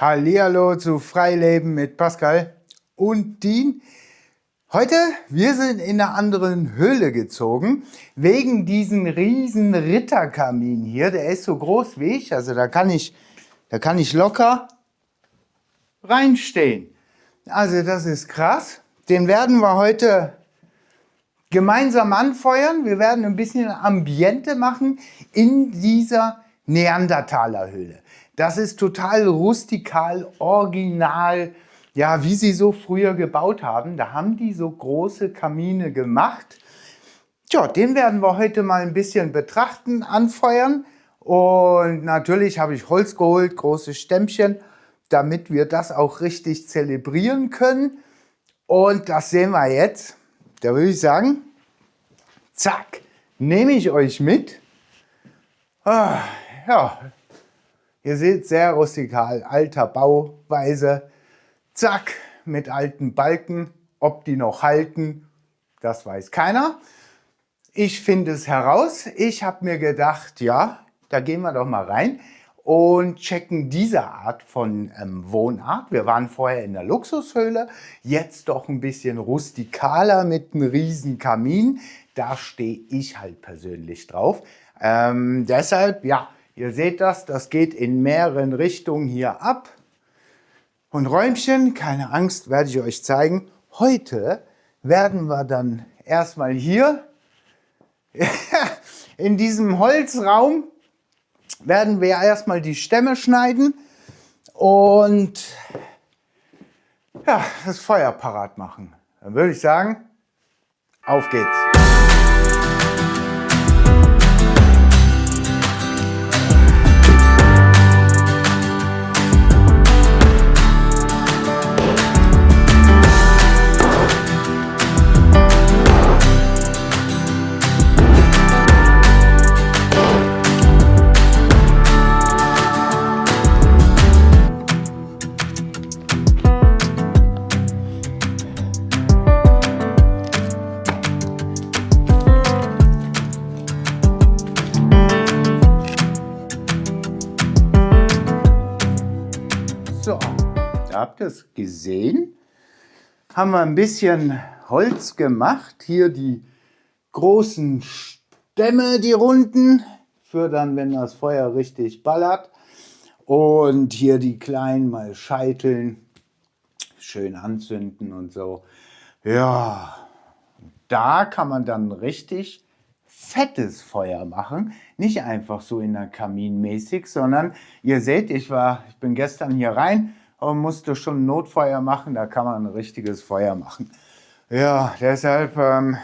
Hallihallo zu Freileben mit Pascal und Dean. Heute, wir sind in einer anderen Höhle gezogen, wegen diesem riesen Ritterkamin hier. Der ist so groß wie ich, also da kann ich locker reinstehen. Also das ist krass. Den werden wir heute gemeinsam anfeuern. Wir werden ein bisschen Ambiente machen in dieser Neandertaler-Höhle. Das ist total rustikal, original, ja, wie sie so früher gebaut haben. Da haben die so große Kamine gemacht. Tja, den werden wir heute mal ein bisschen betrachten, anfeuern. Und natürlich habe ich Holz geholt, große Stämmchen, damit wir das auch richtig zelebrieren können. Und das sehen wir jetzt. Da würde ich sagen, zack, nehme ich euch mit. Ah, ja, ihr seht, sehr rustikal, alter Bauweise. Zack, mit alten Balken. Ob die noch halten, das weiß keiner. Ich finde es heraus. Ich habe mir gedacht, ja, da gehen wir doch mal rein und checken diese Art von Wohnart. Wir waren vorher in der Luxushöhle, jetzt doch ein bisschen rustikaler mit einem riesen Kamin. Da stehe ich halt persönlich drauf. Deshalb, ja, ihr seht das geht in mehreren Richtungen hier ab. Und Räumchen, keine Angst, werde ich euch zeigen. Heute werden wir dann erstmal hier in diesem Holzraum werden wir erstmal die Stämme schneiden und ja, das Feuer parat machen. Dann würde ich sagen, auf geht's. So, habt ihr es gesehen? Haben wir ein bisschen Holz gemacht. Hier die großen Stämme, die runden, für dann, wenn das Feuer richtig ballert. Und hier die kleinen mal scheiteln, schön anzünden und so. Ja, da kann man dann richtig fettes Feuer machen, nicht einfach so in der Kamin mäßig, sondern ihr seht, ich bin gestern hier rein und musste schon ein Notfeuer machen, da kann man ein richtiges Feuer machen. Ja, deshalb war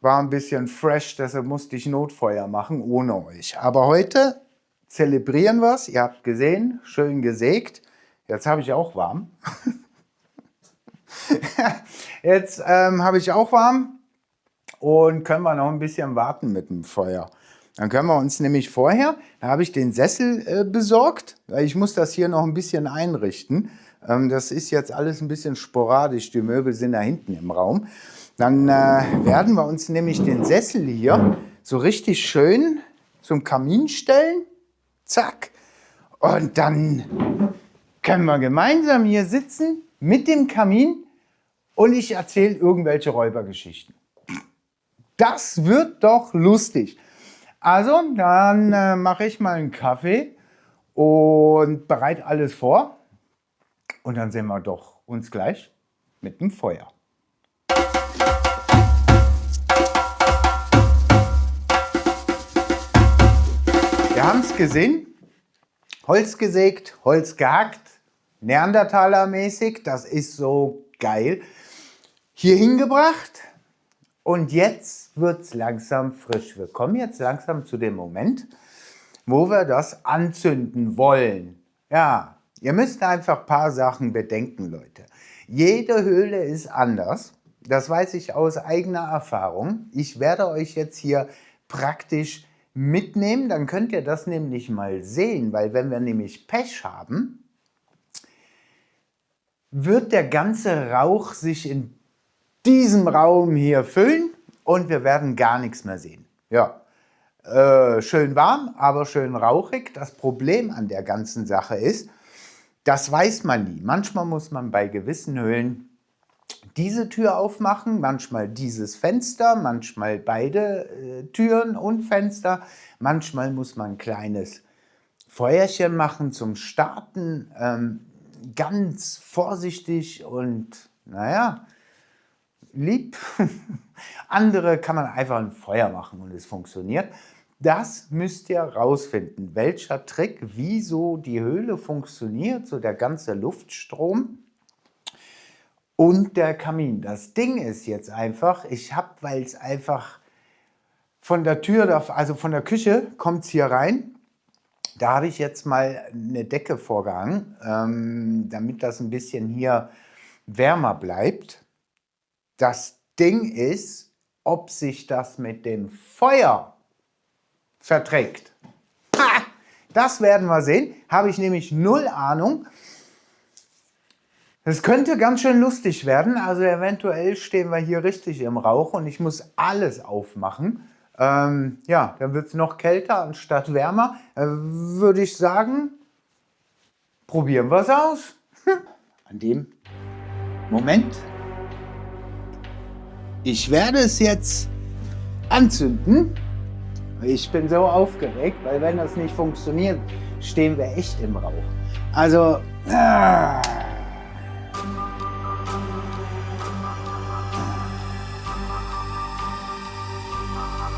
ein bisschen fresh, deshalb musste ich Notfeuer machen ohne euch. Aber heute zelebrieren wir es, ihr habt gesehen, schön gesägt. Jetzt habe ich auch warm. Jetzt habe ich auch warm. Und können wir noch ein bisschen warten mit dem Feuer. Dann können wir uns nämlich vorher, da habe ich den Sessel besorgt, weil ich muss das hier noch ein bisschen einrichten. Das ist jetzt alles ein bisschen sporadisch, die Möbel sind da hinten im Raum. Dann werden wir uns nämlich den Sessel hier so richtig schön zum Kamin stellen. Zack. Und dann können wir gemeinsam hier sitzen mit dem Kamin und ich erzähle irgendwelche Räubergeschichten. Das wird doch lustig. Also, dann mache ich mal einen Kaffee und bereite alles vor. Und dann sehen wir doch uns gleich mit dem Feuer. Wir haben es gesehen. Holz gesägt, Holz gehackt. Neandertaler-mäßig. Das ist so geil. Hier hingebracht. Und jetzt wird es langsam frisch. Wir kommen jetzt langsam zu dem Moment, wo wir das anzünden wollen. Ja, ihr müsst einfach ein paar Sachen bedenken, Leute. Jede Höhle ist anders. Das weiß ich aus eigener Erfahrung. Ich werde euch jetzt hier praktisch mitnehmen. Dann könnt ihr das nämlich mal sehen, weil wenn wir nämlich Pech haben, wird der ganze Rauch sich in diesem Raum hier füllen und wir werden gar nichts mehr sehen. Ja, schön warm, aber schön rauchig. Das Problem an der ganzen Sache ist, das weiß man nie. Manchmal muss man bei gewissen Höhlen diese Tür aufmachen, manchmal dieses Fenster, manchmal beide Türen und Fenster. Manchmal muss man ein kleines Feuerchen machen zum Starten, ganz vorsichtig und naja, lieb. Andere kann man einfach ein Feuer machen und es funktioniert. Das müsst ihr rausfinden, welcher Trick, wieso die Höhle funktioniert, so der ganze Luftstrom. Und der Kamin. Das Ding ist jetzt einfach, ich habe, weil es einfach von der Tür, also von der Küche, kommt es hier rein. Da habe ich jetzt mal eine Decke vorgehangen, damit das ein bisschen hier wärmer bleibt. Das Ding ist, ob sich das mit dem Feuer verträgt. Ha! Das werden wir sehen. Habe ich nämlich null Ahnung. Es könnte ganz schön lustig werden, also eventuell stehen wir hier richtig im Rauch und ich muss alles aufmachen. Ja, dann wird es noch kälter anstatt wärmer. Würde ich sagen, probieren wir es aus. An dem Moment. Ich werde es jetzt anzünden. Ich bin so aufgeregt, weil wenn das nicht funktioniert, stehen wir echt im Rauch. Also...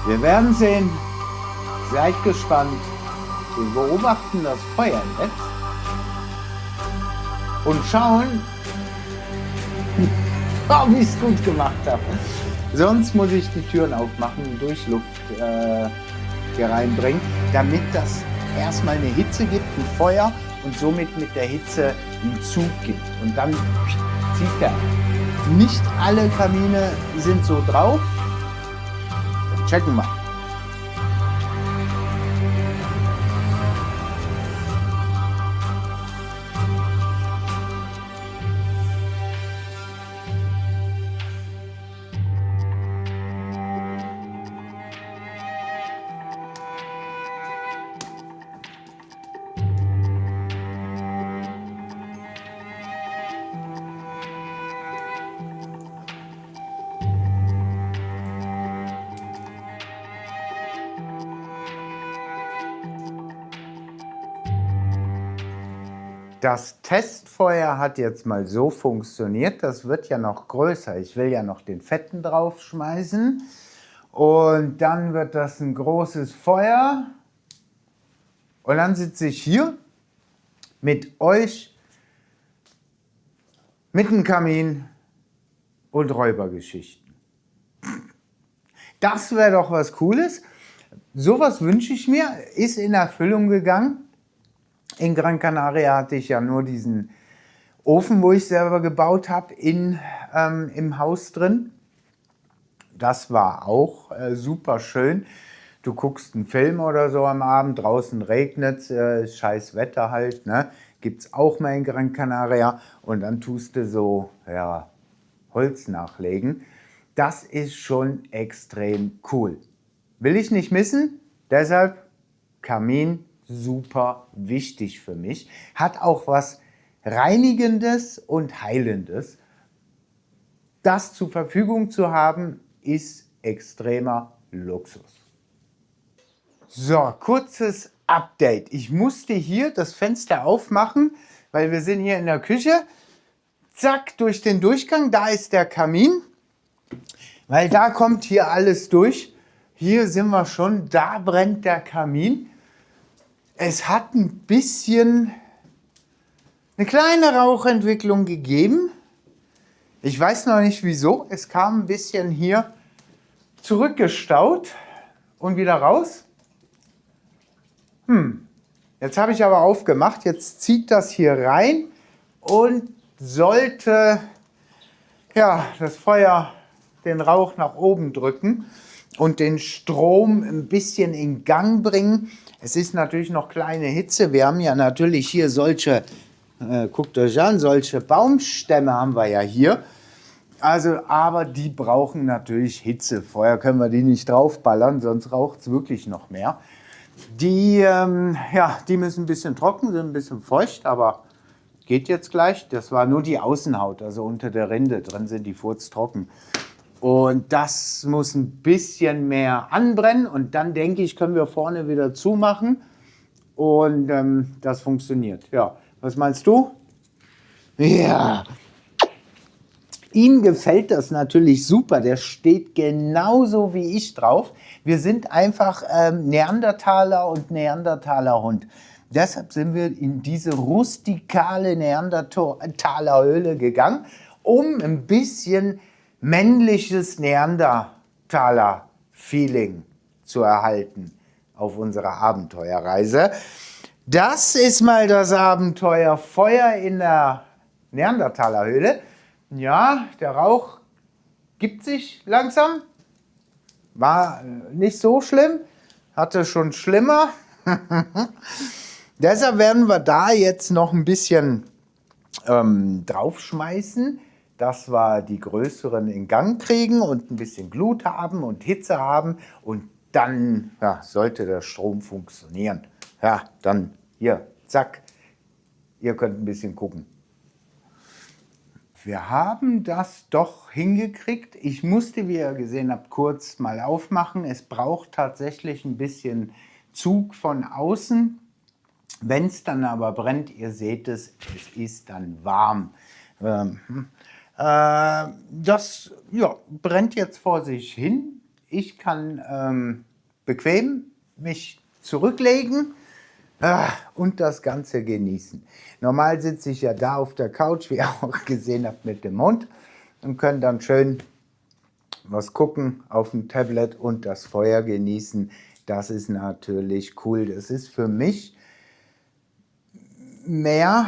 Wir werden sehen. Seid gespannt. Wir beobachten das Feuer jetzt und schauen, ob ich es gut gemacht habe. Sonst muss ich die Türen aufmachen und Durchluft hier reinbringen, damit das erstmal eine Hitze gibt, ein Feuer und somit mit der Hitze einen Zug gibt. Und dann zieht er. Nicht alle Kamine sind so drauf. Checken wir. Das Testfeuer hat jetzt mal so funktioniert, das wird ja noch größer. Ich will ja noch den Fetten draufschmeißen und dann wird das ein großes Feuer und dann sitze ich hier mit euch, mit dem Kamin und Räubergeschichten. Das wäre doch was Cooles. Sowas wünsche ich mir, ist in Erfüllung gegangen. In Gran Canaria hatte ich ja nur diesen Ofen, wo ich selber gebaut habe, im Haus drin. Das war auch super schön. Du guckst einen Film oder so am Abend, draußen regnet es, scheiß Wetter halt, ne? Gibt es auch mal in Gran Canaria und dann tust du so, ja, Holz nachlegen. Das ist schon extrem cool. Will ich nicht missen, deshalb Kamin. Super wichtig für mich. Hat auch was Reinigendes und Heilendes. Das zur Verfügung zu haben, ist extremer Luxus. So, kurzes Update. Ich musste hier das Fenster aufmachen, weil wir sind hier in der Küche. Zack, durch den Durchgang, da ist der Kamin, weil da kommt hier alles durch. Hier sind wir schon, da brennt der Kamin. Es hat ein bisschen eine kleine Rauchentwicklung gegeben. Ich weiß noch nicht wieso. Es kam ein bisschen hier zurückgestaut und wieder raus. Jetzt habe ich aber aufgemacht. Jetzt zieht das hier rein und sollte ja, das Feuer den Rauch nach oben drücken und den Strom ein bisschen in Gang bringen. Es ist natürlich noch kleine Hitze. Wir haben ja natürlich hier solche, guckt euch an, solche Baumstämme haben wir ja hier. Also, aber die brauchen natürlich Hitze. Vorher können wir die nicht draufballern, sonst raucht es wirklich noch mehr. Die müssen ein bisschen trocken, sind ein bisschen feucht, aber geht jetzt gleich. Das war nur die Außenhaut, also unter der Rinde. Drin sind die furztrocken. Und das muss ein bisschen mehr anbrennen. Und dann denke ich, können wir vorne wieder zumachen. Und das funktioniert. Ja, was meinst du? Ja. Ihm gefällt das natürlich super, der steht genauso wie ich drauf. Wir sind einfach Neandertaler und Neandertalerhund. Deshalb sind wir in diese rustikale Neandertalerhöhle gegangen, um ein bisschen männliches Neandertaler-Feeling zu erhalten auf unserer Abenteuerreise. Das ist mal das Abenteuer Feuer in der Neandertalerhöhle. Ja, der Rauch gibt sich langsam. War nicht so schlimm, hatte schon schlimmer. Deshalb werden wir da jetzt noch ein bisschen draufschmeißen, dass wir die größeren in Gang kriegen und ein bisschen Glut haben und Hitze haben. Und dann sollte der Strom funktionieren. Ja, dann hier, zack. Ihr könnt ein bisschen gucken. Wir haben das doch hingekriegt. Ich musste, wie ihr gesehen habt, kurz mal aufmachen. Es braucht tatsächlich ein bisschen Zug von außen. Wenn es dann aber brennt, ihr seht es, es ist dann warm. Das brennt jetzt vor sich hin. Ich kann bequem mich zurücklegen und das Ganze genießen. Normal sitze ich ja da auf der Couch, wie ihr auch gesehen habt, mit dem Hund und können dann schön was gucken auf dem Tablet und das Feuer genießen. Das ist natürlich cool. Das ist für mich mehr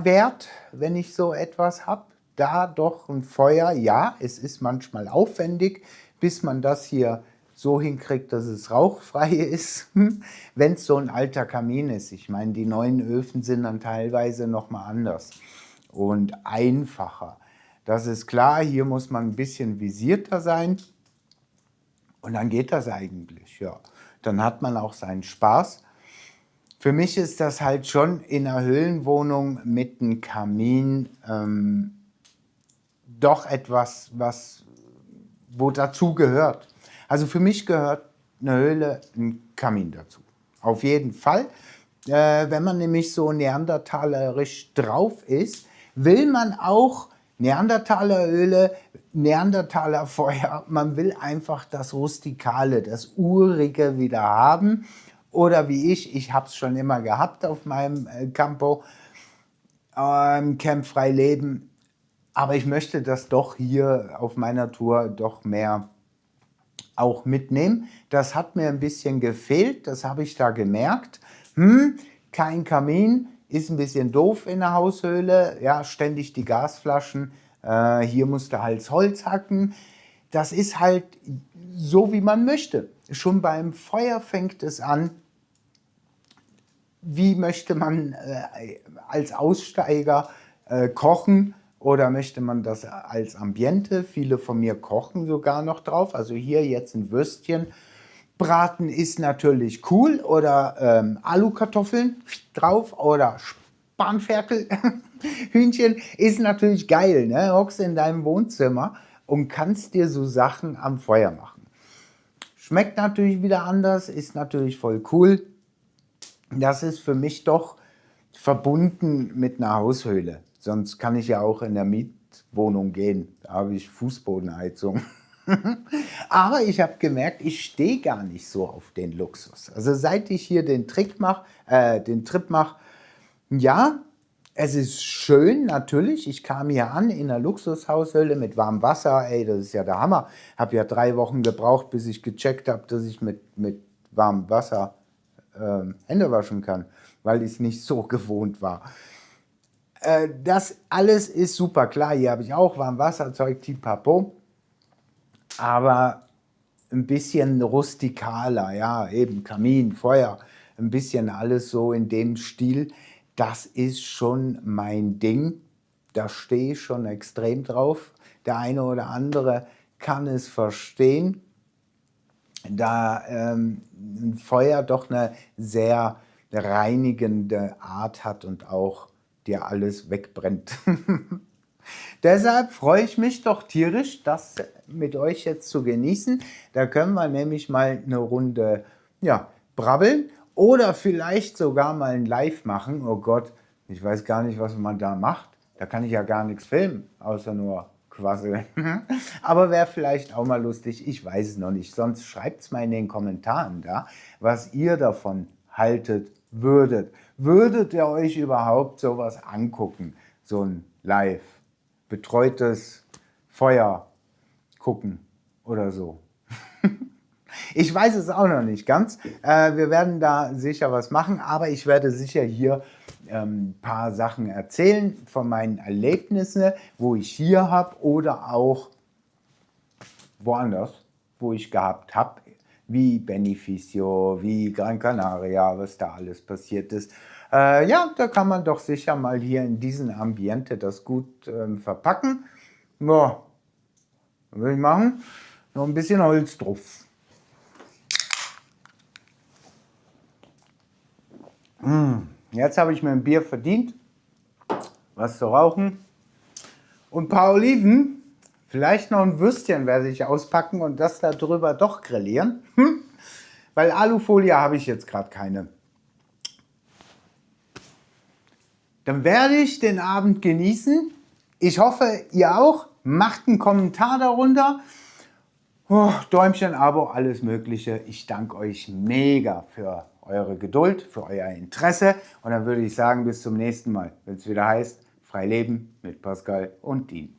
wert, wenn ich so etwas habe. Da doch ein Feuer, ja, es ist manchmal aufwendig, bis man das hier so hinkriegt, dass es rauchfrei ist, wenn es so ein alter Kamin ist. Ich meine, die neuen Öfen sind dann teilweise nochmal anders und einfacher. Das ist klar, hier muss man ein bisschen visierter sein und dann geht das eigentlich. Ja. Dann hat man auch seinen Spaß. Für mich ist das halt schon in einer Höhlenwohnung mit einem Kamin doch etwas, wo dazu gehört. Also für mich gehört eine Höhle, ein Kamin dazu. Auf jeden Fall. Wenn man nämlich so neandertalerisch drauf ist, will man auch Neandertalerhöhle, Neandertalerfeuer. Man will einfach das Rustikale, das Urige wieder haben. Oder wie ich habe es schon immer gehabt auf meinem Campo, Camp frei leben. Aber ich möchte das doch hier auf meiner Tour doch mehr auch mitnehmen. Das hat mir ein bisschen gefehlt, das habe ich da gemerkt. Kein Kamin, ist ein bisschen doof in der Haushöhle. Ja, ständig die Gasflaschen. Hier musst du halt Holz hacken. Das ist halt so, wie man möchte. Schon beim Feuer fängt es an. Wie möchte man als Aussteiger kochen? Oder möchte man das als Ambiente? Viele von mir kochen sogar noch drauf. Also hier jetzt ein Würstchen braten ist natürlich cool. Oder Alukartoffeln drauf oder Spanferkel. Hühnchen ist natürlich geil. Ne? Hockst in deinem Wohnzimmer und kannst dir so Sachen am Feuer machen. Schmeckt natürlich wieder anders, ist natürlich voll cool. Das ist für mich doch verbunden mit einer Haushöhle. Sonst kann ich ja auch in der Mietwohnung gehen. Da habe ich Fußbodenheizung. Aber ich habe gemerkt, ich stehe gar nicht so auf den Luxus. Also seit ich hier den Trip mache, ja, es ist schön natürlich. Ich kam hier an in einer Luxushaushöhle mit warmem Wasser. Ey, das ist ja der Hammer. Habe ja 3 Wochen gebraucht, bis ich gecheckt habe, dass ich mit warmem Wasser Hände waschen kann, weil ich es nicht so gewohnt war. Das alles ist super klar. Hier habe ich auch Warmwasserzeug, Pipapo. Aber ein bisschen rustikaler, ja, eben Kamin, Feuer, ein bisschen alles so in dem Stil. Das ist schon mein Ding. Da stehe ich schon extrem drauf. Der eine oder andere kann es verstehen, da ein Feuer doch eine sehr reinigende Art hat und auch dir alles wegbrennt. Deshalb freue ich mich doch tierisch, das mit euch jetzt zu genießen. Da können wir nämlich mal eine Runde brabbeln oder vielleicht sogar mal ein Live machen. Oh Gott, ich weiß gar nicht, was man da macht. Da kann ich ja gar nichts filmen, außer nur quasseln. Aber wäre vielleicht auch mal lustig, ich weiß es noch nicht. Sonst schreibt es mal in den Kommentaren da, was ihr davon haltet würdet. Würdet ihr euch überhaupt sowas angucken, so ein Live? Betreutes Feuer gucken oder so. Ich weiß es auch noch nicht ganz. Wir werden da sicher was machen, aber ich werde sicher hier ein paar Sachen erzählen von meinen Erlebnissen, wo ich hier habe oder auch woanders, wo ich gehabt habe, wie Beneficio, wie Gran Canaria, was da alles passiert ist. Ja, da kann man doch sicher mal hier in diesem Ambiente das gut verpacken. Ja, was will ich machen? Noch ein bisschen Holz drauf. Jetzt habe ich mir ein Bier verdient, was zu rauchen und ein paar Oliven. Vielleicht noch ein Würstchen werde ich auspacken und das da drüber doch grillieren. Weil Alufolie habe ich jetzt gerade keine. Dann werde ich den Abend genießen. Ich hoffe, ihr auch. Macht einen Kommentar darunter. Oh, Däumchen, Abo, alles Mögliche. Ich danke euch mega für eure Geduld, für euer Interesse. Und dann würde ich sagen, bis zum nächsten Mal, wenn es wieder heißt, frei leben mit Pascal und Dean.